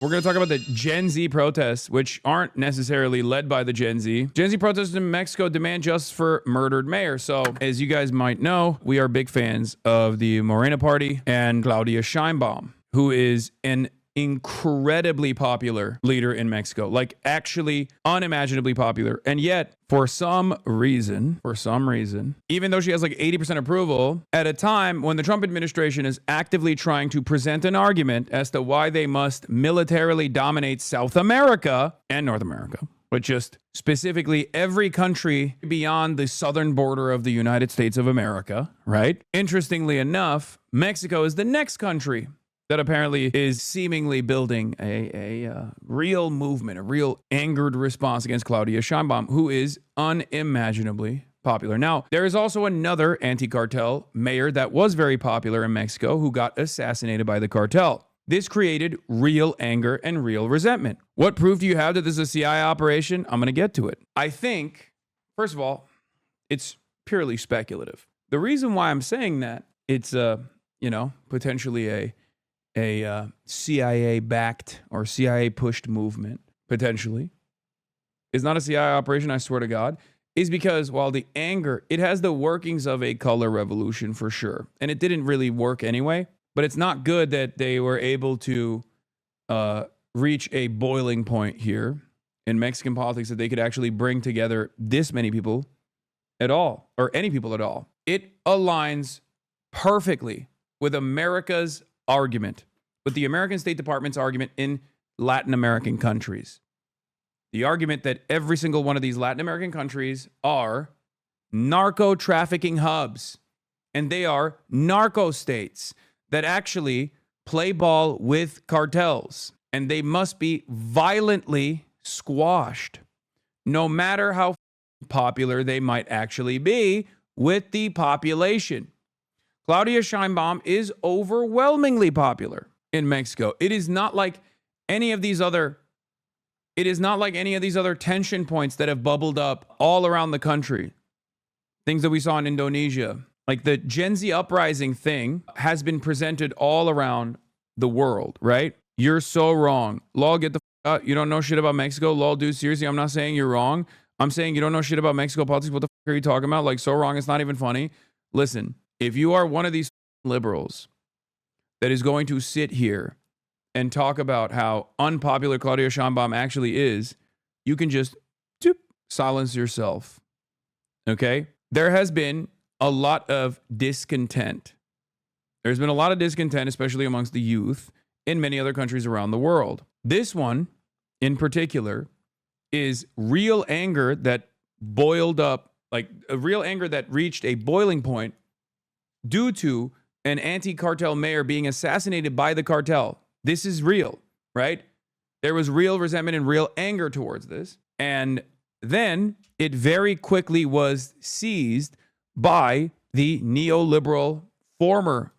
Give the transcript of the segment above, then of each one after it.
We're going to talk about the Gen Z protests, which aren't necessarily led by the Gen Z. Gen Z protests in Mexico demand justice for murdered mayor. So, as you guys might know, we are big fans of the Morena Party and Claudia Sheinbaum, who is an incredibly popular leader in Mexico, like actually unimaginably popular. And yet, for some reason, even though she has like 80% approval, at a time when the Trump administration is actively trying to present an argument as to why they must militarily dominate South America and North America, but just specifically every country beyond the southern border of the United States of America, right? Interestingly enough, Mexico is the next country that apparently is seemingly building a real movement, a real angered response against Claudia Sheinbaum, who is unimaginably popular. Now, there is also another anti-cartel mayor that was very popular in Mexico who got assassinated by the cartel. This created real anger and real resentment. What proof do you have that this is a CIA operation? I'm going to get to it. I think, first of all, it's purely speculative. The reason why I'm saying that it's, potentially a CIA-backed or CIA-pushed movement, potentially, is not a CIA operation, I swear to God, is because while the anger, it has the workings of a color revolution for sure. And it didn't really work anyway, but it's not good that they were able to reach a boiling point here in Mexican politics that they could actually bring together this many people at all, or any people at all. It aligns perfectly with America's argument, with the American State Department's argument in Latin American countries. The argument that every single one of these Latin American countries are narco trafficking hubs, and they are narco states that actually play ball with cartels, and they must be violently squashed, no matter how popular they might actually be with the population. Claudia Sheinbaum is overwhelmingly popular in Mexico. It is not like any of these other tension points that have bubbled up all around the country. Things that we saw in Indonesia. Like the Gen Z uprising thing has been presented all around the world, right? You're so wrong. Lol, get the f out. You don't know shit about Mexico. Lol, dude, seriously, I'm not saying you're wrong. I'm saying you don't know shit about Mexico politics. What the f are you talking about? Like, so wrong, it's not even funny. Listen. If you are one of these liberals that is going to sit here and talk about how unpopular Claudia Sheinbaum actually is, you can just silence yourself. Okay? There has been a lot of discontent. There's been a lot of discontent, especially amongst the youth in many other countries around the world. This one, in particular, is real anger that boiled up, like a real anger that reached a boiling point due to an anti-cartel mayor being assassinated by the cartel. This is real, right? There was real resentment and real anger towards this. And then it very quickly was seized by the neoliberal former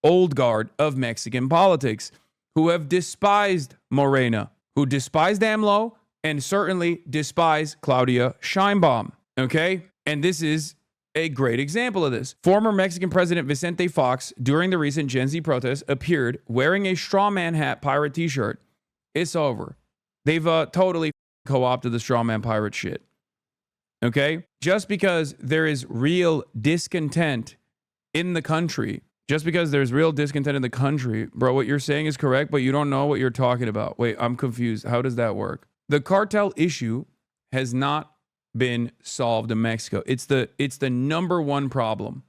old guard of Mexican politics who have despised Morena, who despised AMLO, and certainly despise Claudia Sheinbaum, okay? And this is a great example of this. Former Mexican President Vicente Fox, during the recent Gen Z protests, appeared wearing a straw man hat pirate t-shirt. It's over. They've totally co-opted the straw man pirate shit. Okay? Just because there is real discontent in the country, bro, what you're saying is correct, but you don't know what you're talking about. Wait, I'm confused. How does that work? The cartel issue has not been solved in Mexico. It's the number one problem.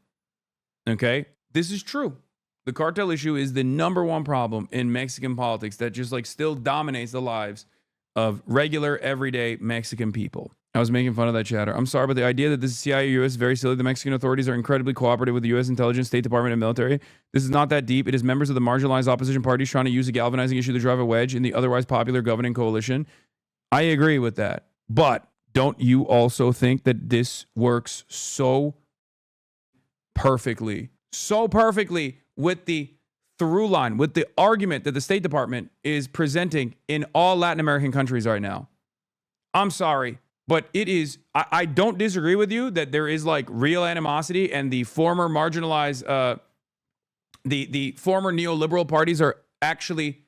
Okay? This is true. The cartel issue is the number one problem in Mexican politics that just like still dominates the lives of regular, everyday Mexican people. I was making fun of that chatter. I'm sorry, but the idea that this is CIA or US is very silly. The Mexican authorities are incredibly cooperative with the US intelligence, State Department, and military. This is not that deep. It is members of the marginalized opposition parties trying to use a galvanizing issue to drive a wedge in the otherwise popular governing coalition. I agree with that. But don't you also think that this works so perfectly with the through line, with the argument that the State Department is presenting in all Latin American countries right now? I'm sorry, but it is, I don't disagree with you that there is like real animosity and the former marginalized, the former neoliberal parties are actually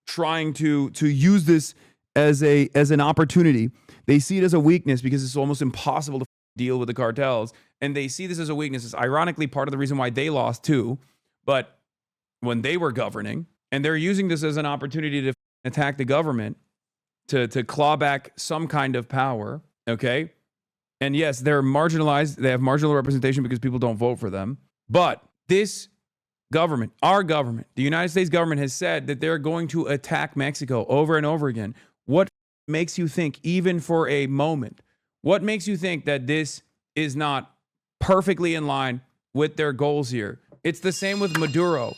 trying to use this as an opportunity. They see it as a weakness because it's almost impossible to deal with the cartels, and they see this as a weakness. It's ironically part of the reason why they lost too, but when they were governing, and they're using this as an opportunity to attack the government, to claw back some kind of power, okay? And yes, they're marginalized. They have marginal representation because people don't vote for them. But this government, our government, the United States government has said that they're going to attack Mexico over and over again. What makes you think, even for a moment, what makes you think that this is not perfectly in line with their goals here? It's the same with Maduro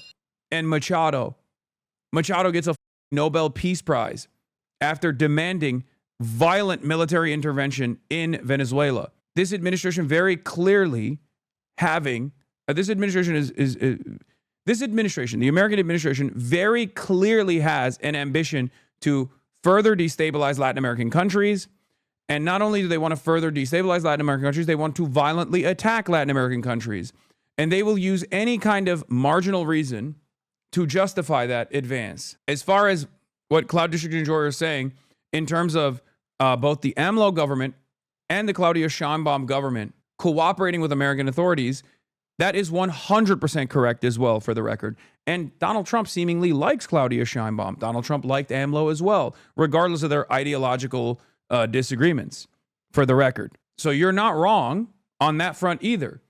and Machado. Machado gets a Nobel Peace Prize after demanding violent military intervention in Venezuela. This administration very clearly having, this administration this administration, the American administration, very clearly has an ambition to further destabilize Latin American countries. And not only do they want to further destabilize Latin American countries, they want to violently attack Latin American countries. And they will use any kind of marginal reason to justify that advance. As far as what Cloud District Enjoyer is saying, in terms of both the AMLO government and the Claudia Sheinbaum government cooperating with American authorities, that is 100% correct as well, for the record. And Donald Trump seemingly likes Claudia Sheinbaum. Donald Trump liked AMLO as well, regardless of their ideological disagreements, for the record. So you're not wrong on that front either.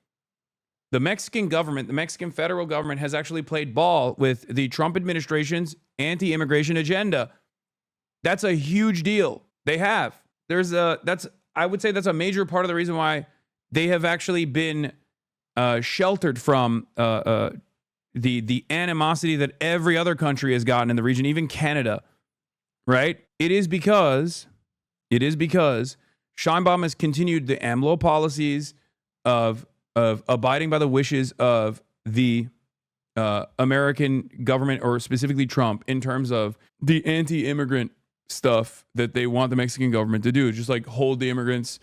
The Mexican government, the Mexican federal government, has actually played ball with the Trump administration's anti-immigration agenda. That's a huge deal. They have. I would say that's a major part of the reason why they have actually been sheltered from the animosity that every other country has gotten in the region, even Canada, right? It is because Sheinbaum has continued the AMLO policies of abiding by the wishes of the American government, or specifically Trump, in terms of the anti-immigrant stuff that they want the Mexican government to do, just like hold the immigrants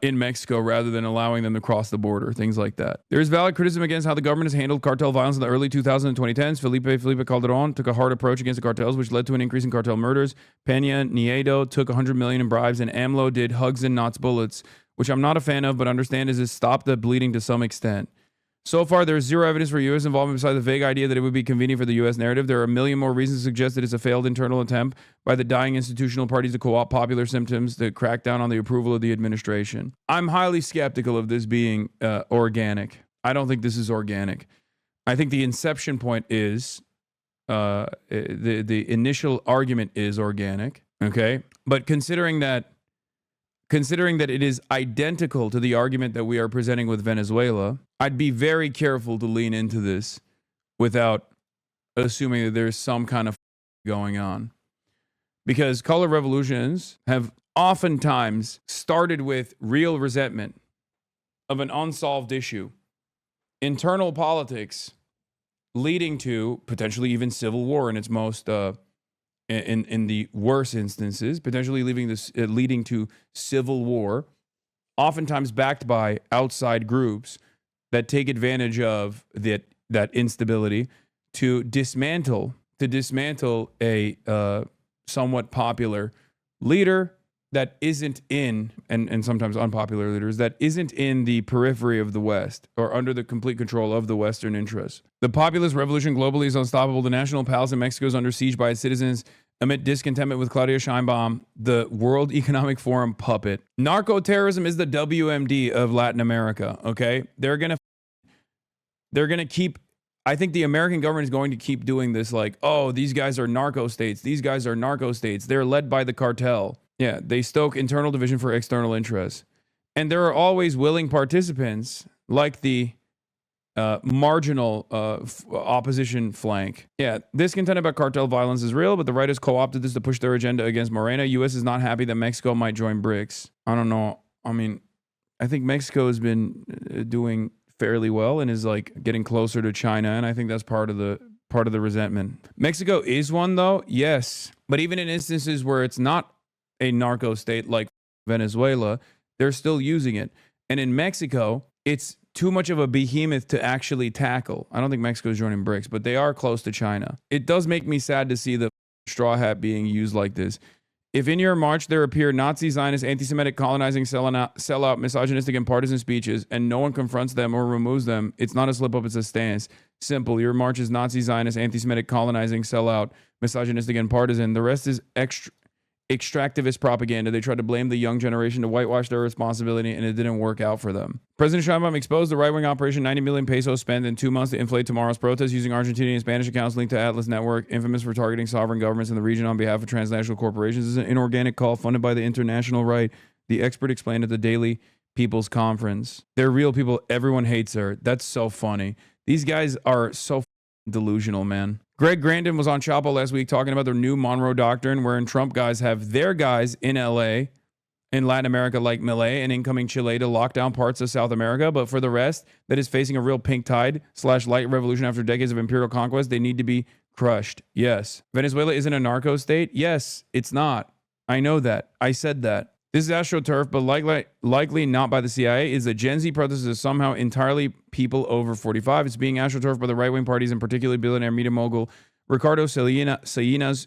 in Mexico rather than allowing them to cross the border, things like that. There's valid criticism against how the government has handled cartel violence in the early 2000s and 2010s. Felipe Calderon took a hard approach against the cartels, which led to an increase in cartel murders. Peña Nieto took $100 million in bribes, and AMLO did hugs and not bullets, which I'm not a fan of, but understand is stop the bleeding to some extent. So far, there's zero evidence for U.S. involvement besides the vague idea that it would be convenient for the U.S. narrative. There are a million more reasons to suggest that it's a failed internal attempt by the dying institutional parties to co-opt popular symptoms to crack down on the approval of the administration. I'm highly skeptical of this being organic. I don't think this is organic. I think the inception point is, the initial argument is organic, okay? But considering that it is identical to the argument that we are presenting with Venezuela, I'd be very careful to lean into this without assuming that there's some kind of going on. Because color revolutions have oftentimes started with real resentment of an unsolved issue, internal politics leading to potentially even civil war in its most in the worst instances, potentially leading to civil war, oftentimes backed by outside groups that take advantage of that instability to dismantle a somewhat popular leader that isn't in, and sometimes unpopular leaders that isn't in the periphery of the West or under the complete control of the Western interests. The populist revolution globally is unstoppable. The national palace in Mexico is under siege by its citizens amid discontentment with Claudia Sheinbaum, the World Economic Forum puppet. Narco-terrorism is the WMD of Latin America, okay? They're gonna keep, I think the American government is going to keep doing this, like, oh, these guys are narco states. These guys are narco states. They're led by the cartel. Yeah, they stoke internal division for external interests. And there are always willing participants, like the marginal opposition flank. Yeah, discontent about cartel violence is real, but the right has co-opted this to push their agenda against Morena. U.S. is not happy that Mexico might join BRICS. I don't know. I mean, I think Mexico has been doing fairly well and is like getting closer to China, and I think that's part of the resentment. Mexico is one, though, yes, but even in instances where it's not a narco state like Venezuela, they're still using it. And in Mexico, it's too much of a behemoth to actually tackle. I don't think Mexico is joining BRICS, but they are close to China. It does make me sad to see the straw hat being used like this. If in your march there appear Nazi, Zionist, anti-Semitic, colonizing, sellout, misogynistic, and partisan speeches, and no one confronts them or removes them, it's not a slip-up, it's a stance. Simple. Your march is Nazi, Zionist, anti-Semitic, colonizing, sellout, misogynistic, and partisan. The rest is extractivist propaganda. They tried to blame the young generation to whitewash their responsibility, and it didn't work out for them. President Sheinbaum exposed the right-wing operation, 90 million pesos spent in 2 months to inflate tomorrow's protests using Argentinian and Spanish accounts linked to Atlas Network, infamous for targeting sovereign governments in the region on behalf of transnational corporations. This is an inorganic call funded by the international right. The expert explained at the Daily People's Conference. They're real people. Everyone hates her. That's so funny. These guys are so delusional, man. Greg Grandin was on Chapo last week talking about their new Monroe Doctrine, wherein Trump guys have their guys in LA, in Latin America like Milei, and incoming Chile to lock down parts of South America. But for the rest that is facing a real pink tide / light revolution after decades of imperial conquest, they need to be crushed. Yes. Venezuela isn't a narco state? Yes, it's not. I know that. I said that. This is AstroTurf, but likely not by the CIA, is that Gen Z protest is somehow entirely people over 45. It's being AstroTurf by the right-wing parties, and particularly billionaire media mogul Ricardo Salinas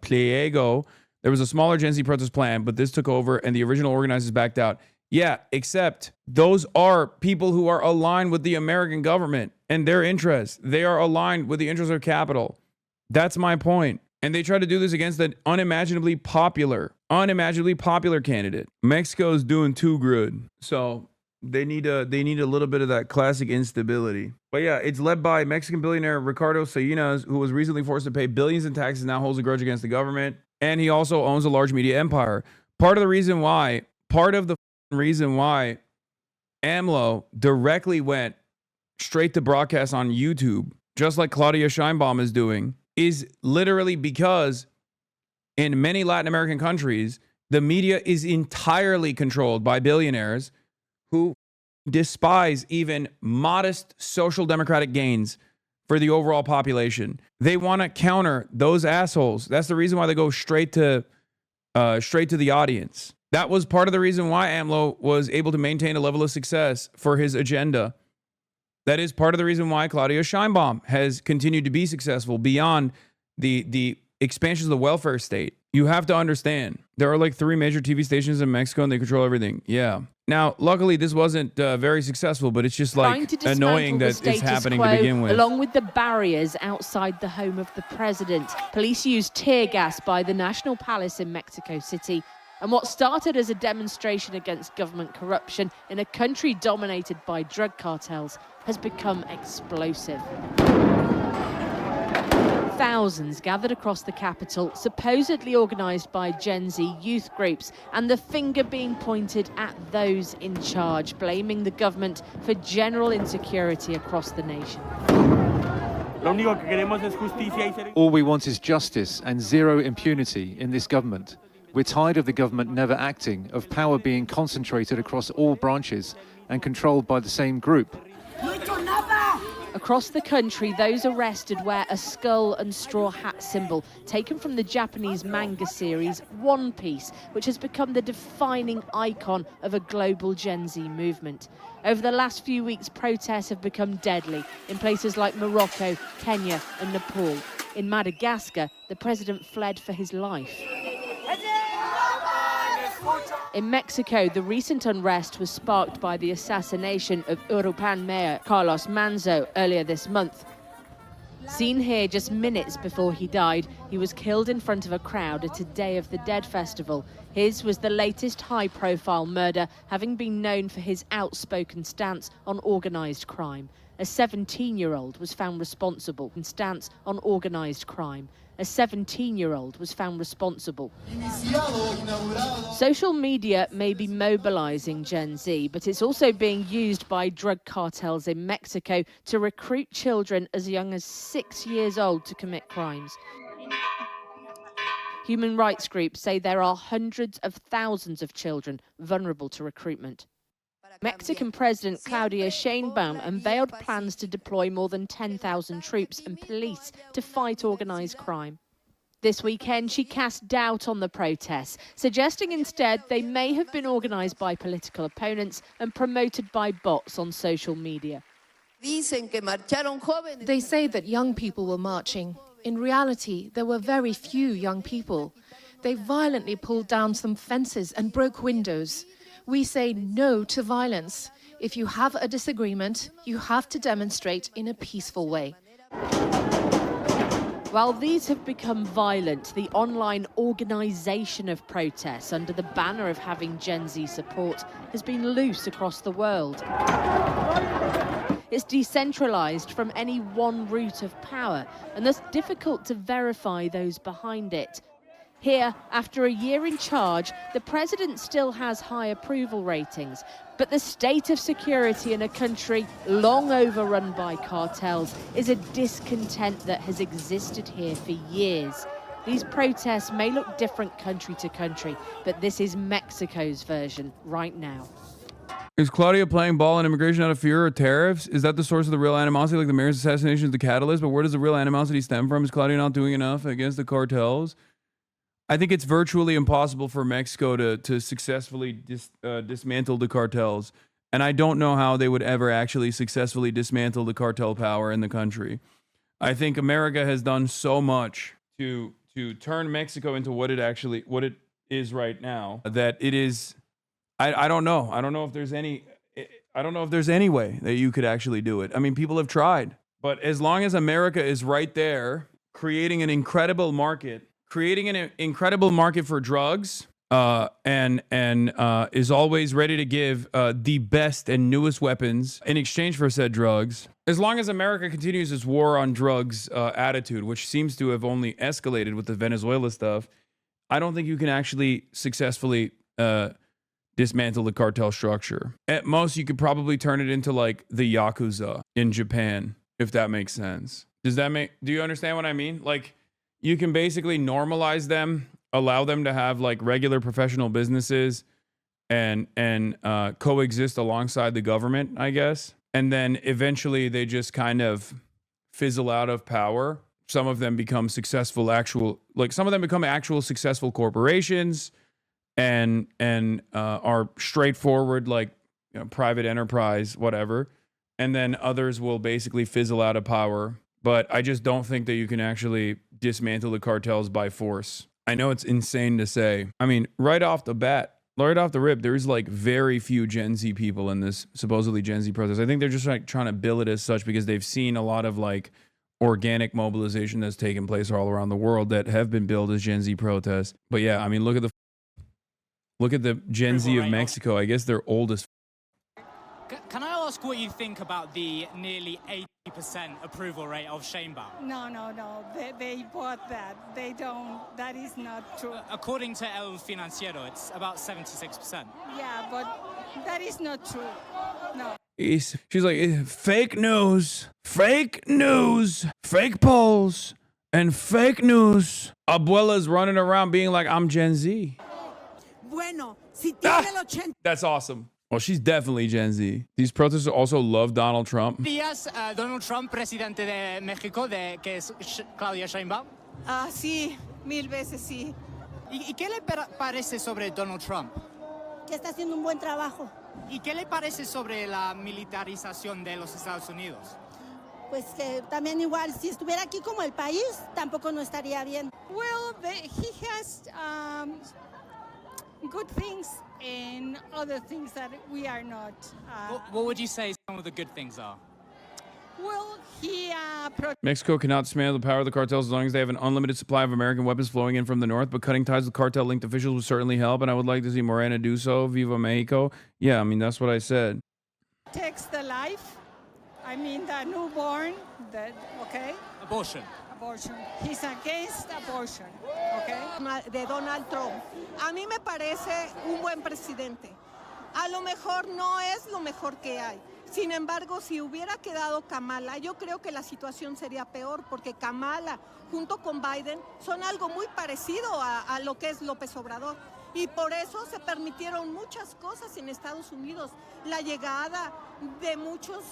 Pliego. There was a smaller Gen Z protest plan, but this took over, and the original organizers backed out. Yeah, except those are people who are aligned with the American government and their interests. They are aligned with the interests of capital. That's my point. And they try to do this against an unimaginably popular candidate. Mexico's doing too good. So they need a little bit of that classic instability. But yeah, it's led by Mexican billionaire Ricardo Salinas, who was recently forced to pay billions in taxes and now holds a grudge against the government. And he also owns a large media empire. Part of the reason why AMLO directly went straight to broadcast on YouTube, just like Claudia Sheinbaum is doing, is literally because in many Latin American countries, the media is entirely controlled by billionaires who despise even modest social democratic gains for the overall population. They want to counter those assholes. That's the reason why they go straight to the audience. That was part of the reason why AMLO was able to maintain a level of success for his agenda. That is part of the reason why Claudia Sheinbaum has continued to be successful beyond the expansions of the welfare state. You have to understand, there are like 3 major TV stations in Mexico and they control everything. Yeah. Now, luckily, this wasn't very successful, but it's just like annoying that it's happening to begin with. Along with the barriers outside the home of the president, police used tear gas by the National Palace in Mexico City. And what started as a demonstration against government corruption in a country dominated by drug cartels has become explosive. Thousands gathered across the capital, supposedly organised by Gen Z youth groups, and the finger being pointed at those in charge, blaming the government for general insecurity across the nation. All we want is justice and zero impunity in this government. We're tired of the government never acting, of power being concentrated across all branches and controlled by the same group. Across the country, those arrested wear a skull and straw hat symbol taken from the Japanese manga series One Piece, which has become the defining icon of a global Gen Z movement. Over the last few weeks, protests have become deadly in places like Morocco, Kenya and Nepal. In Madagascar, the president fled for his life. In Mexico, the recent unrest was sparked by the assassination of Urupan mayor Carlos Manzo earlier this month. Seen here just minutes before he died, he was killed in front of a crowd at a Day of the Dead festival. His was the latest high-profile murder, having been known for his outspoken stance on organised crime. A 17-year-old was found responsible in stance on organised crime. A 17-year-old was found responsible. Social media may be mobilizing Gen Z, but it's also being used by drug cartels in Mexico to recruit children as young as 6 years old to commit crimes. Human rights groups say there are hundreds of thousands of children vulnerable to recruitment. Mexican President Claudia Sheinbaum unveiled plans to deploy more than 10,000 troops and police to fight organised crime. This weekend, she cast doubt on the protests, suggesting instead they may have been organised by political opponents and promoted by bots on social media. They say that young people were marching. In reality, there were very few young people. They violently pulled down some fences and broke windows. We say no to violence. If you have a disagreement, you have to demonstrate in a peaceful way. While these have become violent, the online organisation of protests under the banner of having Gen Z support has been loose across the world. It's decentralised from any one route of power, and thus difficult to verify those behind it. Here, after a year in charge, the president still has high approval ratings, but the state of security in a country long overrun by cartels is a discontent that has existed here for years. These protests may look different country to country, but this is Mexico's version right now. Is Claudia playing ball on immigration out of fear of tariffs? Is that the source of the real animosity? Like the mayor's assassination is the catalyst, but where does the real animosity stem from? Is Claudia not doing enough against the cartels? I think it's virtually impossible for Mexico to successfully dismantle the cartels. And I don't know how they would ever actually successfully dismantle the cartel power in the country. I think America has done so much to turn Mexico into what it is right now that it is. I don't know. I don't know if there's any way that you could actually do it. I mean, people have tried, but as long as America is right there, creating an incredible market for drugs, and is always ready to give the best and newest weapons in exchange for said drugs. As long as America continues its war on drugs attitude, which seems to have only escalated with the Venezuela stuff, I don't think you can actually successfully dismantle the cartel structure. At most, you could probably turn it into like the Yakuza in Japan, if that makes sense. Do you understand what I mean? Like, you can basically normalize them, allow them to have like regular professional businesses and coexist alongside the government, I guess. And then eventually they just kind of fizzle out of power. Some of them become actual successful corporations and are straightforward, like, you know, private enterprise, whatever. And then others will basically fizzle out of power. But I just don't think that you can actually dismantle the cartels by force. I know it's insane to say. I mean, right off the rip, there's like very few Gen Z people in this supposedly Gen Z protest. I think they're just like trying to bill it as such because they've seen a lot of like organic mobilization that's taken place all around the world that have been billed as Gen Z protests. But yeah, I mean, look at the Gen Z of Mexico. I guess they're old as. Can I ask what you think about the nearly 80% approval rate of Sheinbaum? No. They bought that. They don't. That is not true. According to El Financiero, it's about 76%. Yeah, but that is not true. No. She's like, fake news, fake polls, and fake news. Abuela's running around being like, I'm Gen Z. Bueno, si tiene el 80. That's awesome. Well, she's definitely Gen Z. These protesters also love Donald Trump. ¿Días Donald Trump, presidente de México, que es Claudia Sheinbaum? Sí, 1000 veces sí. ¿Y qué le parece sobre Donald Trump? Que está haciendo un buen trabajo. ¿Y qué le parece sobre la militarización de los Estados Unidos? Pues que también igual, si estuviera aquí como el país, tampoco no estaría bien. Well, he has good things and other things that we are not. What would you say some of the good things are? Well, Mexico cannot dismantle the power of the cartels as long as they have an unlimited supply of American weapons flowing in from the north, but cutting ties with cartel-linked officials would certainly help, and I would like to see Morena do so. Viva Mexico. Yeah, I mean, that's what I said. Takes the life. I mean, the newborn, okay? Abortion. He's against abortion, okay? De Donald Trump. A mí me parece un buen presidente. A lo mejor no es lo mejor que hay. Sin embargo, si hubiera quedado Kamala, yo creo que la situación sería peor, porque Kamala, junto con Biden, son algo muy parecido a lo que es López Obrador. Y por eso se permitieron muchas cosas en Estados Unidos. La llegada de muchos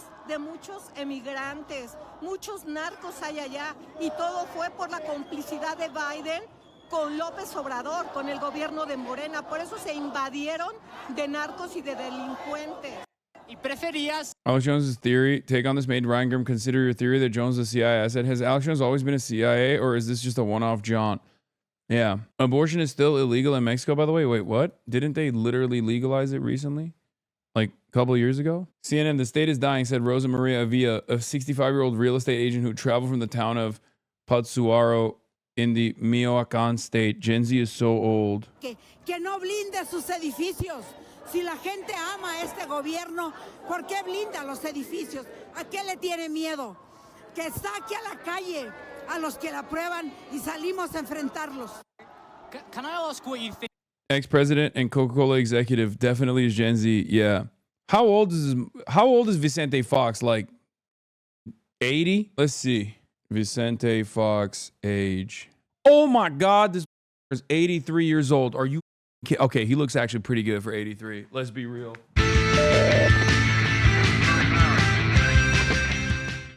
emigrantes, muchos narcos hay allá. Y todo fue por la complicidad de Biden con López Obrador, con el gobierno de Morena. Por eso se invadieron de narcos y de delincuentes. y preferías... Alex Jones' theory, take on this made Ryan Grimm consider your theory that Jones is a CIA asset. Has Alex Jones always been a CIA, or is this just a one-off jaunt? Yeah. Abortion is still illegal in Mexico, by the way. Wait, what? Didn't they literally legalize it recently? Like a couple of years ago? CNN, the state is dying, said Rosa Maria Avila, a 65-year-old real estate agent who traveled from the town of Patsuaro in the Michoacán state. Gen Z is so old. Que no blinde sus edificios. Si la gente ama a este gobierno, ¿por qué blinda los edificios? ¿A qué le tiene miedo? Que saque a la calle a los que la prueban y salimos a enfrentarlos. Can I ask what you think? Ex-president and Coca-Cola executive definitely is Gen Z. Yeah. How old is Vicente Fox? Like 80? Let's see. Vicente Fox age. Oh my God, this is 83 years old. Are you okay? He looks actually pretty good for 83. Let's be real.